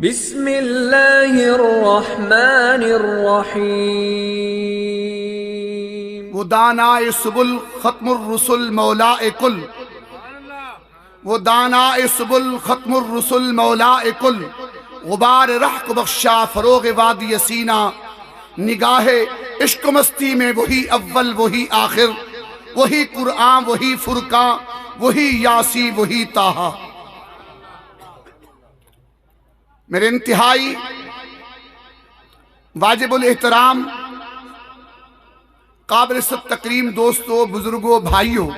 بسم اللہ الرحمن الرحیم۔ وہ دانائے سبل ختم الرسل مولا کل، وہ دانائے سبل ختم الرسل مولا کل، غبار رح کو بخشا فروغ وادی سینہ، نگاہ عشق مستی میں وہی اول وہی آخر، وہی قرآن وہی فرقان وہی یاسی وہی طٰہٰ۔ میرے انتہائی واجب الاحترام قابل ست تکریم دوستوں، بزرگوں، بھائیوں،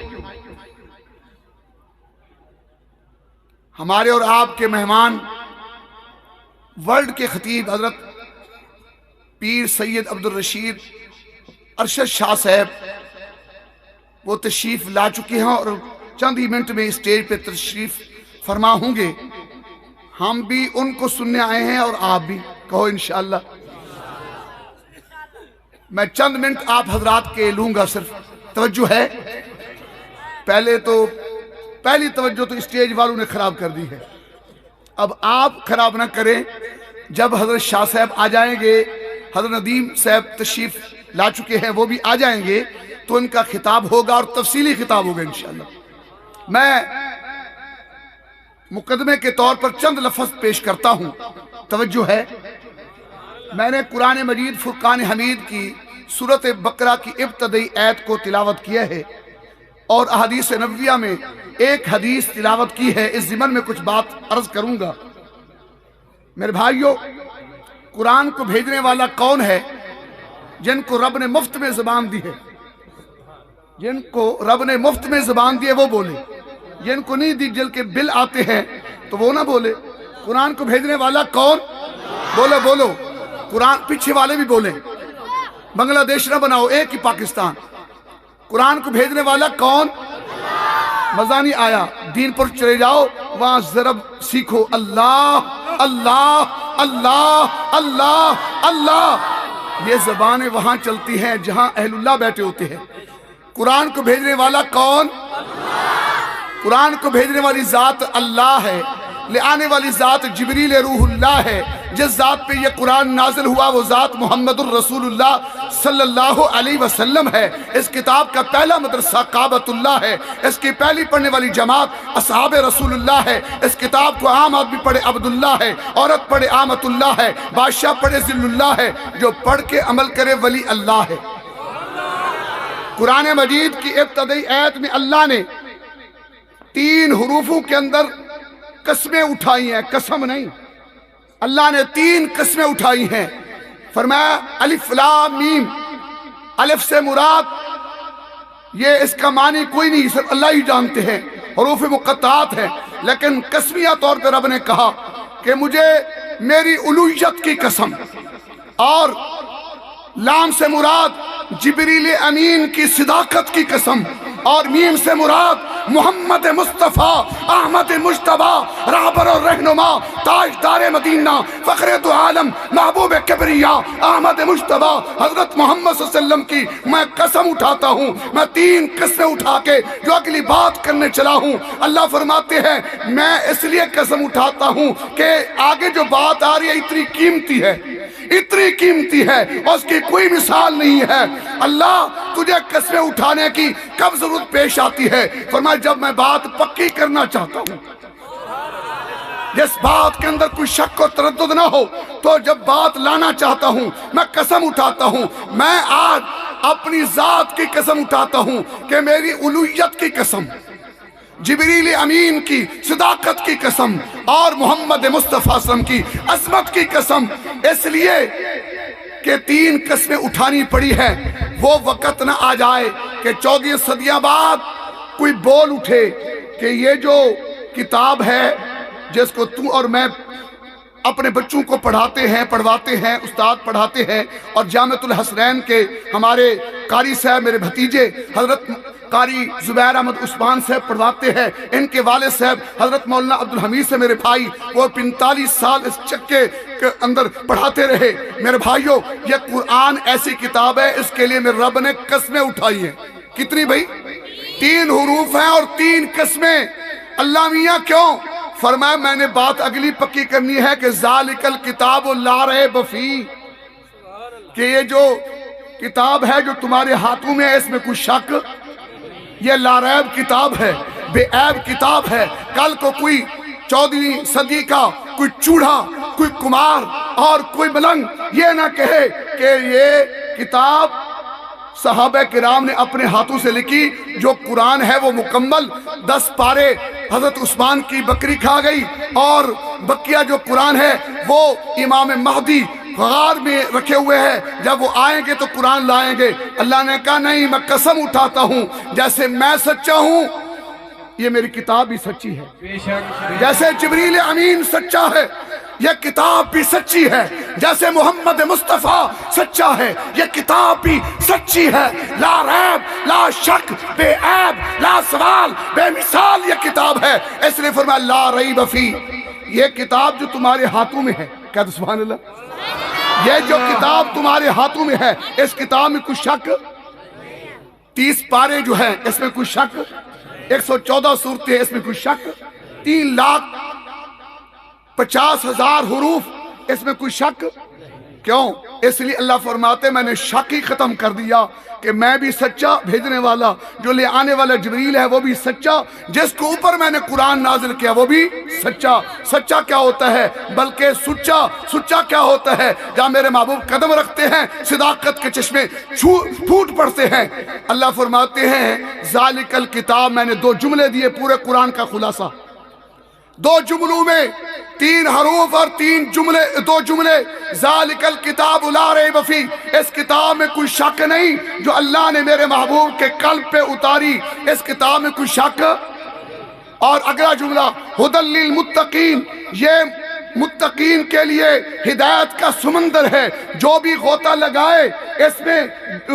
ہمارے اور آپ کے مہمان ورلڈ کے خطیب حضرت پیر سید عبدالرشید ارشد شاہ صاحب وہ تشریف لا چکے ہیں اور چند ہی منٹ میں اسٹیج پہ تشریف فرما ہوں گے۔ ہم بھی ان کو سننے آئے ہیں اور آپ بھی، کہو انشاءاللہ۔ میں چند منٹ آپ حضرات کے لوں گا، صرف توجہ ہے؟ پہلی توجہ تو اسٹیج والوں نے خراب کر دی ہے، اب آپ خراب نہ کریں۔ جب حضرت شاہ صاحب آ جائیں گے، حضرت ندیم صاحب تشریف لا چکے ہیں، وہ بھی آ جائیں گے تو ان کا خطاب ہوگا اور تفصیلی خطاب ہوگا انشاءاللہ۔ میں مقدمے کے طور پر چند لفظ پیش کرتا ہوں، توجہ ہے؟ میں نے قرآن مجید فرقان حمید کی سورۃ بقرہ کی ابتدائی آیت کو تلاوت کیا ہے اور احادیث نبویہ میں ایک حدیث تلاوت کی ہے۔ اس ضمن میں کچھ بات عرض کروں گا۔ میرے بھائیوں، قرآن کو بھیجنے والا کون ہے؟ جن کو رب نے مفت میں زبان دی ہے، جن کو رب نے مفت میں زبان دی ہے وہ بولے، جن کو نہیں دی جل کے بل آتے ہیں تو وہ نہ بولے۔ قرآن کو بھیجنے والا کون؟ بولو بولو، قرآن پیچھے والے بھی بولیں، بنگلہ دیش نہ بناؤ، ایک ہی پاکستان۔ قرآن کو بھیجنے والا کون؟ مزہ نہیں آیا؟ دین پر چلے جاؤ، وہاں ضرب سیکھو، اللہ اللہ اللہ اللہ اللہ، یہ زبانیں وہاں چلتی ہیں جہاں اہل اللہ بیٹھے ہوتے ہیں۔ قرآن کو بھیجنے والا کون؟ قرآن کو بھیجنے والی ذات اللہ ہے، لے آنے والی ذات جبریل روح اللہ ہے۔ جس ذات پہ یہ قرآن نازل ہوا وہ ذات محمد الرسول اللہ صلی اللہ علیہ وسلم ہے۔ اس کتاب کا پہلا مدرسہ کعبۃ اللہ ہے، اس کی پہلی پڑھنے والی جماعت اصحاب رسول اللہ ہے۔ اس کتاب کو عام آدمی پڑھے عبداللہ ہے، عورت پڑھے آمۃ اللہ ہے، بادشاہ پڑھے ذل اللہ ہے، جو پڑھ کے عمل کرے ولی اللہ ہے۔ قرآن مجید کی ابتدائی آیت میں اللہ نے 3 حروفوں کے اندر قسمیں اٹھائی ہیں، قسم نہیں، اللہ نے 3 قسمیں اٹھائی ہیں۔ فرمایا الف لام میم، الف سے مراد یہ اس کا معنی کوئی نہیں، صرف اللہ ہی جانتے ہیں، حروف مقطعات ہیں، لیکن قسمیہ طور پر رب نے کہا کہ مجھے میری الوہیت کی قسم، اور لام سے مراد جبریل امین کی صداقت کی قسم، اور میم سے مراد محمد مصطفیٰ احمد مجتبیٰ رہبر اور رہنما تاجدار مدینہ فخر دو عالم محبوب کبریاء احمد مجتبیٰ حضرت محمد صلی اللہ علیہ وسلم کی میں قسم اٹھاتا ہوں۔ میں 3 قسمیں اٹھا کے جو اگلی بات کرنے چلا ہوں، اللہ فرماتے ہیں میں اس لیے قسم اٹھاتا ہوں کہ آگے جو بات آ رہی ہے اتنی قیمتی ہے، اتنی قیمتی ہے، اور اس کی کوئی مثال نہیں ہے۔ اللہ تجھے قسمیں اٹھانے کی کب ضرورت پیش آتی ہے؟ فرمایا جب میں بات پکی کرنا چاہتا ہوں، جس بات کے اندر کوئی شک و تردد نہ ہو، تو جب بات لانا چاہتا ہوں میں قسم اٹھاتا ہوں۔ میں آج اپنی ذات کی قسم اٹھاتا ہوں کہ میری الوہیت کی قسم، جبریل امین کی صداقت کی قسم، اور محمد مصطفیٰ صلی اللہ علیہ وسلم کی عظمت کی قسم، اس لیے کہ 3 قسمیں اٹھانی پڑی ہے۔ وہ وقت نہ آ جائے کہ 14 صدیاں بعد کوئی بول اٹھے کہ یہ جو کتاب ہے جس کو تو اور میں اپنے بچوں کو پڑھاتے ہیں، پڑھواتے ہیں، استاد پڑھاتے ہیں، اور جامعۃ الحسنین کے ہمارے قاری صاحب، میرے بھتیجے حضرت قاری زبیر احمد عثمان صاحب پڑھواتے ہیں، ان کے والد صاحب حضرت مولانا عبدالحمید سے میرے بھائی، وہ 45 سال اس چکے کے اندر پڑھاتے رہے۔ میرے بھائیوں، یہ قرآن ایسی کتاب ہے، اس کے لیے میرے رب نے قسمیں اٹھائی ہیں۔ کتنی بھائی؟ 3 حروف ہیں اور 3 قسمیں۔ اللہ میاں کیوں؟ فرمایا میں نے بات اگلی پکی کرنی ہے کہ ذالک الکتاب لا ریب فیہ، کہ یہ جو کتاب ہے جو تمہارے ہاتھوں میں ہے اس میں کوئی شک، یہ لا ریب کتاب ہے، بے عیب کتاب ہے۔ کل کو کوئی 14ویں صدی کا کوئی چوڑا، کوئی کمار اور کوئی ملنگ یہ نہ کہے کہ یہ کتاب صحابہ کرام نے اپنے ہاتھوں سے لکھی۔ جو قرآن ہے وہ مکمل 10 پارے حضرت عثمان کی بکری کھا گئی، اور بقیہ جو قرآن ہے وہ امام مہدی غار میں رکھے ہوئے ہیں، جب وہ آئیں گے تو قرآن لائیں گے۔ اللہ نے کہا نہیں، میں قسم اٹھاتا ہوں جیسے میں سچا ہوں یہ میری کتاب بھی سچی ہے، جیسے جبریل امین سچا ہے یہ کتاب بھی سچی ہے، جیسے محمد مصطفیٰ سچا ہے یہ کتاب بھی سچی ہے۔ لا ریب، لا شک، بے عیب، لا سوال، بے مثال یہ کتاب ہے۔ اس لیے فرمایا لا ریب فی، یہ کتاب جو تمہارے ہاتھوں میں ہے، کہتے سبحان اللہ، یہ جو کتاب تمہارے ہاتھوں میں ہے اس کتاب میں کوئی شک، 30 پارے جو ہیں اس میں کوئی شک، 114 صورتیں اس میں کوئی شک، 3,50,000 حروف اس میں کوئی شک کیوں؟ اس لیے اللہ فرماتے میں نے شک ہی ختم کر دیا کہ میں بھی سچا، بھیجنے والا جو لے آنے والا جبریل ہے وہ بھی سچا، جس کو اوپر میں نے قرآن نازل کیا وہ بھی سچا۔ سچا کیا ہوتا ہے؟ بلکہ سچا کیا ہوتا ہے؟ جہاں میرے محبوب قدم رکھتے ہیں صداقت کے چشمے پھوٹ پڑتے ہیں۔ اللہ فرماتے ہیں ذالک الکتاب، میں نے 2 جملے دیے پورے قرآن کا خلاصہ، 2 جملوں میں 3 حروف اور 2 جملے، ذالک الکتاب لا ریب فیہ، اس کتاب میں کوئی شک نہیں جو اللہ نے میرے محبوب کے قلب پہ اتاری، اس کتاب میں کوئی شک۔ اور اگلا جملہ ھدی للمتقین، یہ متقین کے لیے ہدایت کا سمندر ہے، جو بھی غوطہ لگائے اس میں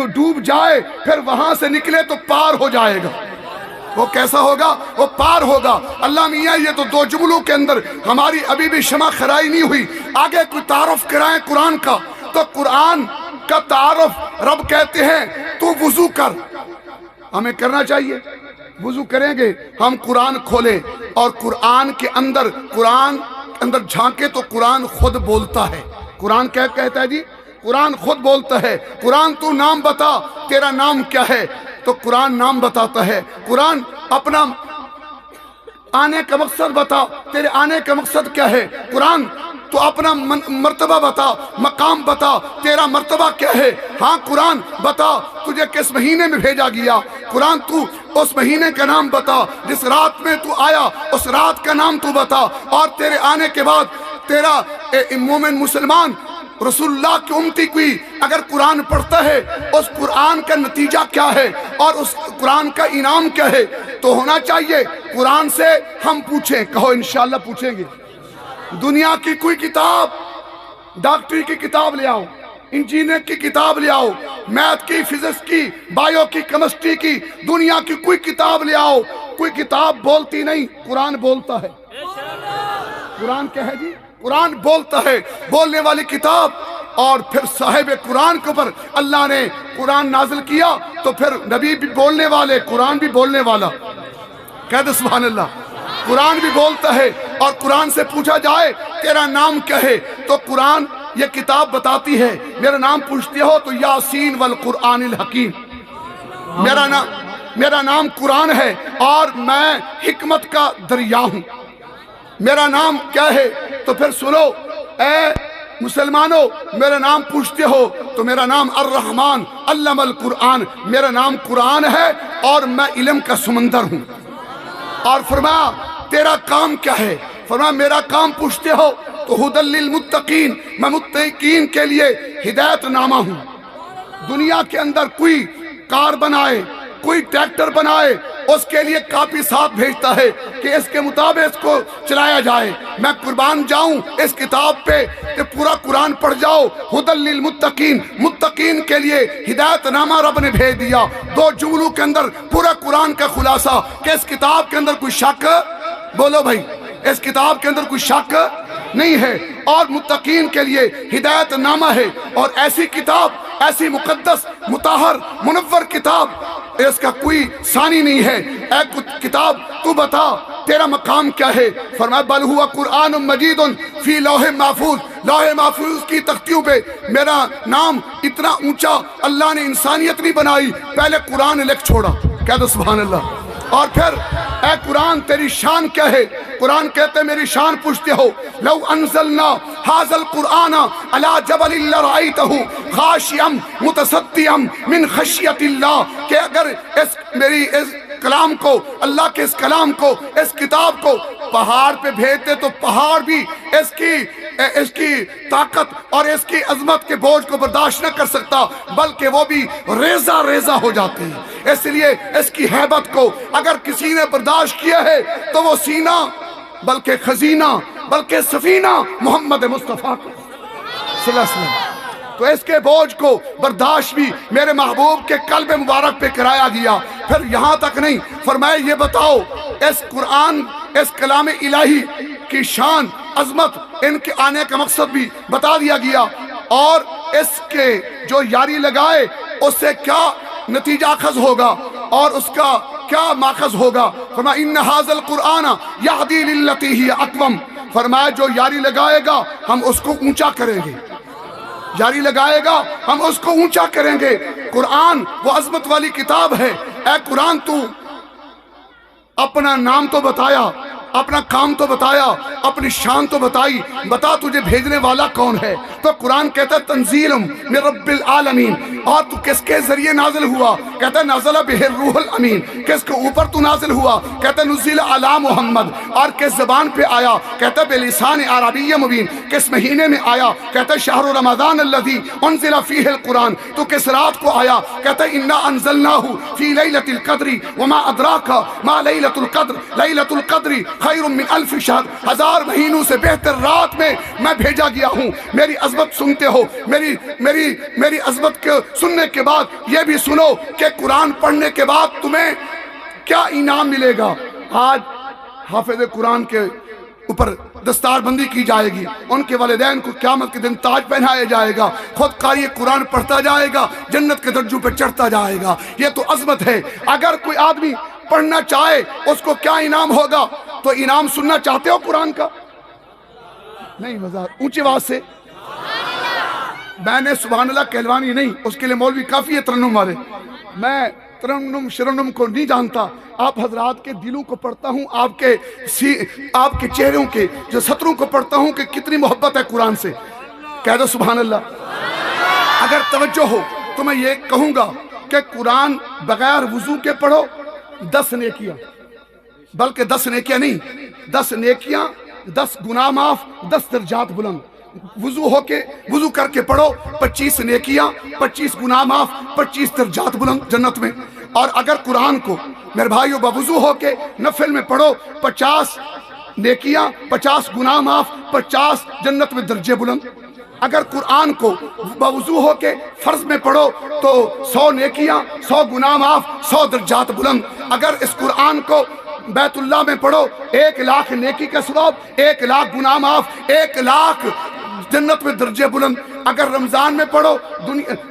ڈوب جائے پھر وہاں سے نکلے تو پار ہو جائے گا۔ وہ کیسا ہوگا؟ وہ پار ہوگا۔ اللہ میاں یہ تو 2 جملوں کے اندر ہماری ابھی بھی شمع خرائی نہیں ہوئی، آگے کوئی تعارف کرائیں قرآن کا، تو قرآن کا تعارف رب کہتے ہیں تو وضو کر، ہمیں کرنا چاہیے، وضو کریں گے ہم قرآن کھولیں اور قرآن کے اندر جھانکے تو قرآن خود بولتا ہے۔ قرآن کیا کہتا ہے جی؟ قرآن خود بولتا ہے۔ قرآن تو نام بتا، تیرا نام کیا ہے؟ تو قرآن نام بتاتا ہے۔ قرآن اپنا آنے کا مقصد بتا، تیرے آنے کا مقصد کیا ہے؟ قرآن تو اپنا مرتبہ بتا، مقام بتا، تیرا مرتبہ کیا ہے؟ ہاں قرآن بتا تجھے کس مہینے میں بھیجا گیا، قرآن تو اس مہینے کا نام بتا، جس رات میں تو آیا اس رات کا نام تو بتا، اور تیرے آنے کے بعد تیرا مومن مسلمان رسول اللہ کی امتی کوئی اگر قرآن پڑھتا ہے اس قرآن کا نتیجہ کیا ہے اور اس قرآن کا انعام کیا ہے؟ تو ہونا چاہیے قرآن سے ہم پوچھیں، کہو انشاءاللہ پوچھیں گے۔ دنیا کی کوئی کتاب، ڈاکٹری کی کتاب لے آؤ، انجینئر کی کتاب لے آؤ، میتھ کی، فزکس کی، بائیو کی، کیمسٹری کی، دنیا کی کوئی کتاب لے آؤ، کوئی کتاب بولتی نہیں، قرآن بولتا ہے۔ قرآن کیا ہے جی؟ قرآن بولتا ہے، بولنے والی کتاب۔ اور پھر صاحب قرآن کے اوپر اللہ نے قرآن نازل کیا تو پھر نبی بھی بولنے والے، قرآن بھی بولنے والا، کہتے سبحان اللہ۔ قرآن بھی بولتا ہے، اور قرآن سے پوچھا جائے تیرا نام کیا ہے تو قرآن یہ کتاب بتاتی ہے، میرا نام پوچھتے ہو تو یاسین والقرآن الحکیم، میرا نام قرآن ہے اور میں حکمت کا دریا ہوں۔ میرا نام کیا ہے تو پھر سنو اے مسلمانوں، میرا نام پوچھتے ہو تو میرا نام الرحمن علم القرآن، میرا نام قرآن ہے اور میں علم کا سمندر ہوں۔ اور فرمایا تیرا کام کیا ہے؟ فرمایا میرا کام پوچھتے ہو تو ھدی للمتقین، میں متقین کے لیے ہدایت نامہ ہوں۔ دنیا کے اندر کوئی کار بنائے، کوئی ٹریکٹر بنائے، اس کے لیے کاپی ساتھ بھیجتا ہے کہ اس کے مطابق اس کو چلایا جائے۔ میں قربان جاؤں اس کتاب پہ کہ پورا قرآن پڑھ جاؤ، ھدی للمتقین، متقین کے لیے ہدایت نامہ رب نے بھیج دیا۔ 2 جملوں کے اندر پورا قرآن کا خلاصہ کہ اس کتاب کے اندر کوئی شک، بولو بھائی، اس کتاب کے اندر کوئی شک نہیں ہے، اور متقین کے لیے ہدایت نامہ ہے۔ اور ایسی کتاب، ایسی مقدس، مطہر، منور کتاب، اس کا کوئی ثانی نہیں ہے۔ اے کتاب تو بتا تیرا مقام کیا ہے؟ فرمایا بل ہوا قرآن مجید فی لوح محفوظ، لوح محفوظ کی تختیوں پہ میرا نام اتنا اونچا اللہ نے انسانیت نہیں بنائی، پہلے قرآن لکھ چھوڑا۔ کہہ دو سبحان اللہ۔ اور پھر اے قرآن تیری شان کیا ہے؟ قرآن کہتے میری شان پوچھتے ہو، لو انزلنا ھذا القرآن علی جبل لرأیتہ خاشعا متصدعا من خشیۃ اللہ، کہ اگر اس کلام کو، اللہ کے اس کلام کو، اس کتاب کو پہاڑ پہ بھیجتے تو پہاڑ بھی اس کی طاقت اور اس کی عظمت کے بوجھ کو برداشت نہ کر سکتا، بلکہ وہ بھی ریزہ ریزہ ہو جاتے ہیں۔ اس لیے اس کی ہیبت کو اگر کسی نے برداشت کیا ہے تو وہ سینہ بلکہ خزینہ بلکہ سفینہ محمد مصطفیٰ صلی اللہ علیہ وسلم، تو اس کے بوجھ کو برداشت بھی میرے محبوب کے قلب مبارک پہ کرایا گیا۔ پھر یہاں تک نہیں، فرمایا یہ بتاؤ اس قرآن، اس کلام الہی کی شان، عظمت، ان کے آنے کا مقصد بھی بتا دیا گیا، اور اس کے جو یاری لگائے اس سے کیا نتیجہ اخذ ہوگا اور اس کا کیا ماخذ ہوگا۔ فرمایا ان ھذا القرآن یہدی للتی ہی اقوم، فرمایا جو یاری لگائے گا ہم اس کو اونچا کریں گے، جاری لگائے گا ہم اس کو اونچا کریں گے۔ قرآن وہ عظمت والی کتاب ہے۔ اے قرآن تو اپنا نام تو بتایا، اپنا کام تو بتایا، اپنی شان تو بتائی، بتا تجھے بھیجنے والا کون ہے؟ تو قرآن کہتا ہے تنزیل من رب العالمین، اور تو کس کے ذریعے نازل ہوا؟ کہتا ہے نازل بہ الروح الامین، کس کے اوپر تو نازل ہوا؟ کہتا ہے نزل علی محمد، اور کس زبان پہ آیا؟ کہتا ہے بلسان عربی مبین، کس مہینے میں آیا؟ کہتا ہے شہر رمضان الذی انزل فیہ القرآن، تو کس رات کو آیا؟ کہتا ہے انا انزلناہ فی لیلۃ القدر وما ادراک ما لیلۃ القدر، لیلۃ القدر خیر من الف شہر، ہزار مہینوں سے بہتر رات میں میں بھیجا گیا ہوں۔ میری عظمت سنتے ہو، میری عظمت کے سننے کے بعد یہ بھی سنو کہ قرآن پڑھنے کے بعد تمہیں کیا انعام ملے گا۔ آج حافظ قرآن کے اوپر دستار بندی کی جائے گی، ان کے والدین کو قیامت کے دن تاج پہنایا جائے گا، خود قاری قرآن پڑھتا جائے گا، جنت کے درجوں پہ چڑھتا جائے گا۔ یہ تو عظمت ہے۔ اگر کوئی آدمی پڑھنا چاہے اس کو کیا انعام ہوگا؟ تو انعام سننا چاہتے ہو قرآن کا؟ نہیں، مزہ اونچی آواز سے میں نے سبحان اللہ کہلوانی نہیں، اس کے لیے مولوی کافی ہے ترنم والے، میں ترنم شرنم کو نہیں جانتا، آپ حضرات کے دلوں کو پڑھتا ہوں، آپ کے چہروں کے جو سطروں کو پڑھتا ہوں کہ کتنی محبت ہے قرآن سے۔ کہہ دو سبحان اللہ۔ اگر توجہ ہو تو میں یہ کہوں گا کہ قرآن بغیر وضو کے پڑھو 10 نیکیاں، بلکہ 10 نیکیاں نہیں، 10 نیکیاں، 10 گناہ معاف، 10 درجات بلند۔ وضو کر کے پڑھو 25 نیکیاں، 25 گناہ معاف، 25 درجات بلند جنت میں۔ اور اگر قرآن کو میرے بھائیو بوضو ہو کے نفل میں پڑھو 50 نیکیاں، 50 گناہ معاف، 50 جنت میں درجے بلند۔ اگر قرآن کو بوضو ہو کے فرض میں پڑھو تو 100 نیکیاں، 100 گناہ معاف، 100 درجات بلند۔ اگر اس قرآن کو بیت اللہ میں پڑھو 1,00,000 نیکی کا ثواب، 1,00,000 گناہ معاف، 1,00,000 جنت میں درجے بلند۔ اگر رمضان میں پڑھو،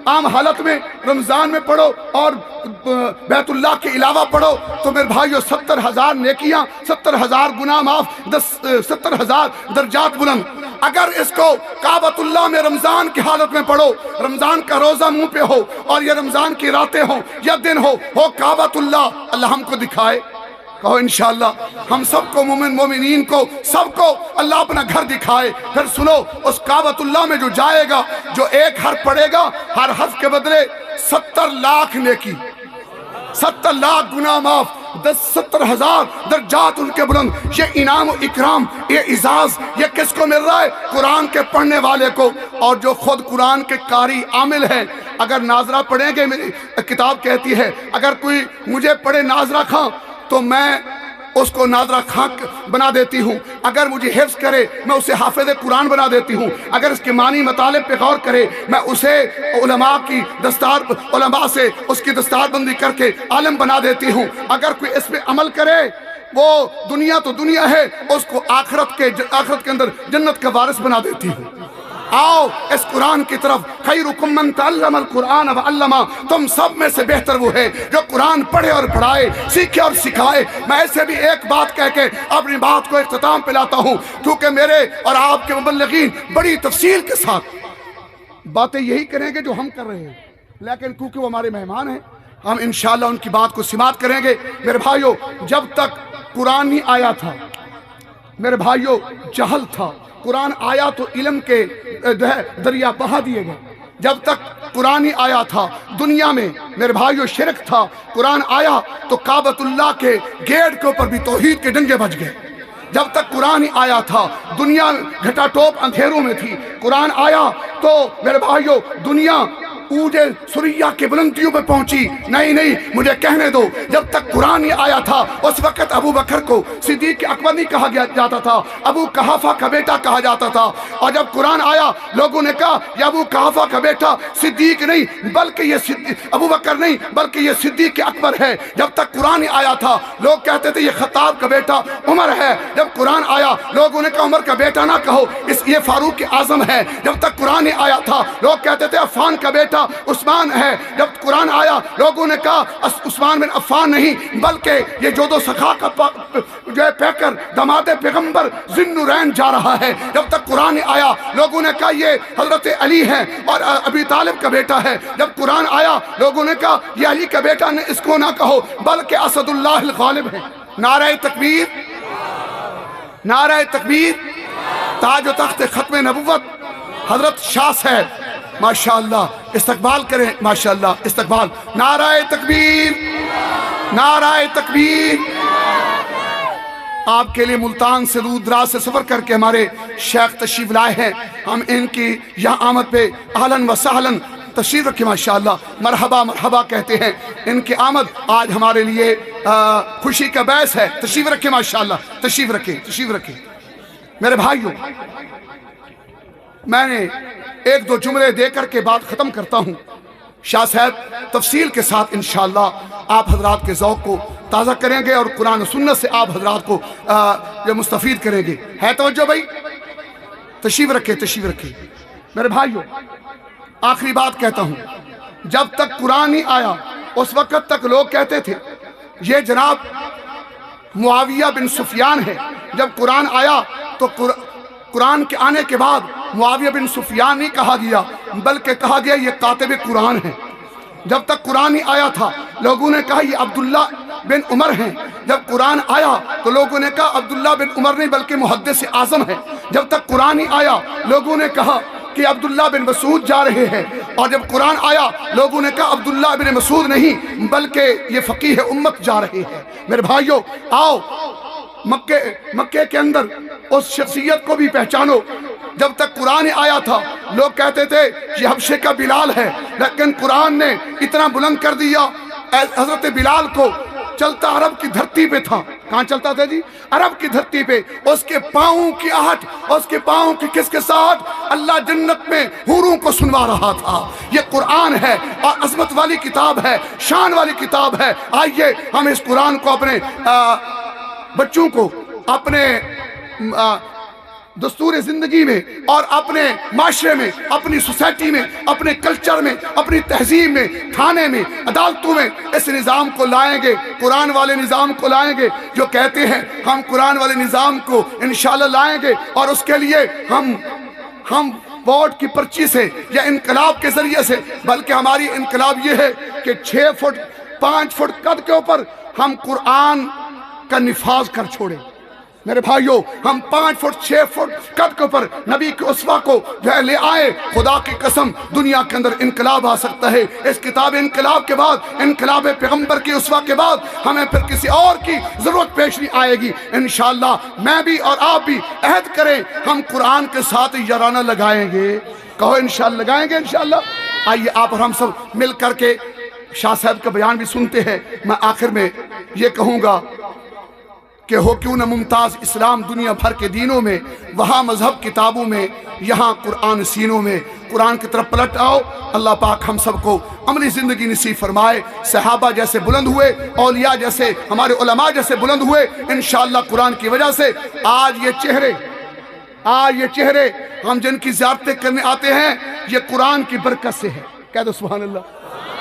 عام حالت میں رمضان میں پڑھو اور بیت اللہ کے علاوہ پڑھو تو میرے بھائیو 70,000 نیکیاں، 70,000 گناہ معاف، 70,000 درجات بلند۔ اگر اس کو کعبۃ اللہ میں رمضان کی حالت میں پڑھو، رمضان کا روزہ منہ پہ ہو اور یہ رمضان کی راتیں ہوں یا دن ہو کعبۃ اللہ، اللہ ہم کو دکھائے، کہو انشاءاللہ ہم سب کو مومنین کو سب کو اللہ اپنا گھر دکھائے۔ پھر سنو اس کعبۃ اللہ میں جو جائے گا، جو ایک حرف پڑھے گا، ہر حرف کے بدلے 70,00,000 نیکی، 70,00,000 گناہ معاف، 70,000 درجات ان کے بلند۔ یہ انعام و اکرام، یہ اعزاز، یہ کس کو مل رہا ہے؟ قرآن کے پڑھنے والے کو، اور جو خود قرآن کے قاری عامل ہے۔ اگر ناظرہ پڑھیں گے، میری کتاب کہتی ہے اگر کوئی مجھے پڑھے ناظرہ خاں تو میں اس کو ناظرہ خان بنا دیتی ہوں، اگر مجھے حفظ کرے میں اسے حافظ قرآن بنا دیتی ہوں، اگر اس کے معنی مطالب پہ غور کرے میں اسے علماء سے اس کی دستار بندی کر کے عالم بنا دیتی ہوں، اگر کوئی اس پہ عمل کرے وہ دنیا تو دنیا ہے، اس کو آخرت کے اندر جنت کا وارث بنا دیتی ہوں۔ آؤ اس قرآن کی طرف. خیرکم من تعلم القرآن وعلمہ، تم سب میں سے بہتر وہ ہے جو قرآن پڑھے اور پڑھائے، سیکھے اور سکھائے. میں ایسے بھی ایک بات کہہ کے اپنی بات کو اختتام پہ لاتا ہوں، کیونکہ میرے اور آپ کے مبلغین بڑی تفصیل کے ساتھ باتیں یہی کریں گے جو ہم کر رہے ہیں، لیکن کیونکہ وہ ہمارے مہمان ہیں ہم انشاءاللہ ان کی بات کو سماعت کریں گے. میرے بھائیو، جب تک قرآن نہیں آیا تھا میرے بھائیو جہل تھا. قرآن آیا تو علم کے دریا بہا دیے گئے. جب تک قرآن ہی آیا تھا دنیا میں میرے بھائیو شرک تھا. قرآن آیا تو کعبۃ اللہ کے گیٹ کے اوپر بھی توحید کے ڈنگے بج گئے. جب تک قرآن ہی آیا تھا دنیا گھٹا ٹوپ اندھیروں میں تھی. قرآن آیا تو میرے بھائیو دنیا اونچے سریا کے بلندیوں پہ پہنچی. نہیں مجھے کہنے دو، جب تک قرآن ہی آیا تھا اس وقت ابو بکر کو صدیق اکبر نہیں کہا جاتا تھا، ابو قحافہ کا بیٹا کہا جاتا تھا. اور جب قرآن آیا لوگوں نے کہا یہ ابو قحافہ کا بیٹا صدیق نہیں بلکہ یہ ابو بکر نہیں بلکہ یہ صدیق اکبر ہے. جب تک قرآن ہی آیا تھا لوگ کہتے تھے یہ خطاب کا بیٹا عمر ہے. جب قرآن آیا لوگوں نے کہا عمر کا بیٹا نہ کہو، یہ فاروق اعظم ہے. جب تک قرآن ہی آیا تھا لوگ کہتے تھے عفان کا بیٹا عثمان ہے. جب قرآن آیا لوگوں نے کہا عثمان بن عفان نہیں بلکہ یہ جو دو سخا کا جو ہے پیکر داماد پیغمبر ذی النورین جا رہا ہے. جب تک قرآن آیا لوگوں نے کہا یہ حضرت علی ہے اور ابی طالب کا بیٹا ہے. جب قرآن آیا لوگوں نے کہا یہ علی کا بیٹا اس کو نہ کہو بلکہ اسد اللہ الغالب ہے. نعرہ تکبیر، نعرہ تکبیر. تاج و تخت ختم نبوت حضرت شاہ صاحب ماشاءاللہ استقبال کریں. ماشاءاللہ استقبال. نعرہ تکبیر، نعرہ تکبیر. آپ کے لیے ملتان سے دور دراز سے سفر کر کے ہمارے شیخ تشریف لائے ہیں. ہم ان کی یہاں آمد پہ اہلاً و سہلاً تشریف رکھیں. ماشاءاللہ مرحبا مرحبا کہتے ہیں. ان کی آمد آج ہمارے لیے خوشی کا باعث ہے. تشریف رکھیں. ماشاءاللہ تشریف رکھیں، تشریف رکھیں. میرے بھائیوں، میں نے ایک دو جملے دے کر کے بات ختم کرتا ہوں. شاہ صاحب تفصیل کے ساتھ انشاءاللہ آپ حضرات کے ذوق کو تازہ کریں گے اور قرآن و سنت سے آپ حضرات کو مستفید کریں گے. ہے توجہ بھائی؟ تشریف رکھے، تشریف رکھے. میرے بھائیوں، آخری بات کہتا ہوں، جب تک قرآن نہیں آیا اس وقت تک لوگ کہتے تھے یہ جناب معاویہ بن سفیان ہے. جب قرآن آیا تو قرآن کے آنے کے بعد معاویہ بن سفیان نہیں کہا گیا بلکہ کہا گیا یہ کاتب قرآن ہے. جب تک قرآن ہی آیا تھا لوگوں نے کہا یہ عبداللہ بن عمر ہیں. جب قرآن آیا تو لوگوں نے کہا عبداللہ بن عمر نہیں بلکہ محدث اعظم ہے. جب تک قرآن ہی آیا لوگوں نے کہا کہ عبداللہ بن مسعود جا رہے ہیں. اور جب قرآن آیا لوگوں نے کہا عبداللہ بن مسعود نہیں بلکہ یہ فقیہ امت جا رہے ہیں. میرے بھائیوں، آؤ مکے کے اندر اس شخصیت کو بھی پہچانو. جب تک قرآن آیا تھا لوگ کہتے تھے یہ حبشے کا بلال ہے، لیکن قرآن نے اتنا بلند کر دیا. حضرت بلال کو چلتا عرب کی دھرتی پہ تھا. کہاں چلتا تھا جی؟ عرب کی دھرتی پہ. اس کے پاؤں کی آہٹ، اس کے پاؤں کی کس کے ساتھ اللہ جنت میں حوروں کو سنوا رہا تھا. یہ قرآن ہے اور عظمت والی کتاب ہے، شان والی کتاب ہے. آئیے ہم اس قرآن کو اپنے بچوں کو اپنے دستور زندگی میں اور اپنے معاشرے میں، اپنی سوسائٹی میں، اپنے کلچر میں، اپنی تہذیب میں، تھانے میں، عدالتوں میں اس نظام کو لائیں گے. قرآن والے نظام کو لائیں گے جو کہتے ہیں ہم قرآن والے نظام کو انشاءاللہ لائیں گے. اور اس کے لیے ہم ووٹ کی پرچی سے یا انقلاب کے ذریعے سے، بلکہ ہماری انقلاب یہ ہے کہ 6 فٹ 5 فٹ قد کے اوپر ہم قرآن کا نفاذ کر چھوڑیں. میرے بھائیوں، ہم 5 فٹ 6 فٹ قد کے اوپر نبی کے اسوہ کو جو ہے لے آئے. خدا کی قسم دنیا کے اندر انقلاب آ سکتا ہے. اس کتاب انقلاب کے بعد، انقلاب پیغمبر کے اسوہ کے بعد ہمیں پھر کسی اور کی ضرورت پیش نہیں آئے گی. انشاءاللہ میں بھی اور آپ بھی عہد کریں ہم قرآن کے ساتھ یارانہ لگائیں گے. کہو انشاءاللہ لگائیں گے انشاءاللہ. آئیے آپ اور ہم سب مل کر کے شاہ صاحب کا بیان بھی سنتے ہیں. میں آخر میں یہ کہوں گا کہ ہو کیوں نہ ممتاز اسلام دنیا بھر کے دینوں میں، وہاں مذہب کتابوں میں، یہاں قرآن سینوں میں. قرآن کی طرف پلٹ آؤ. اللہ پاک ہم سب کو عملی زندگی نصیب فرمائے. صحابہ جیسے بلند ہوئے، اولیاء جیسے، ہمارے علماء جیسے بلند ہوئے. انشاءاللہ قرآن کی وجہ سے آج یہ چہرے آج یہ چہرے ہم جن کی زیارتیں کرنے آتے ہیں یہ قرآن کی برکت سے ہے. کہہ دو سبحان اللہ.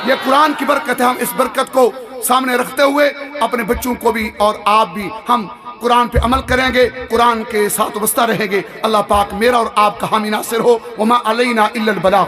یہ قرآن کی برکت ہے. ہم اس برکت کو سامنے رکھتے ہوئے اپنے بچوں کو بھی اور آپ بھی ہم قرآن پہ عمل کریں گے, قرآن کے ساتھ وابستہ رہیں گے. اللہ پاک میرا اور آپ کا حامی ناصر ہو. وما علینا الا البلاغ.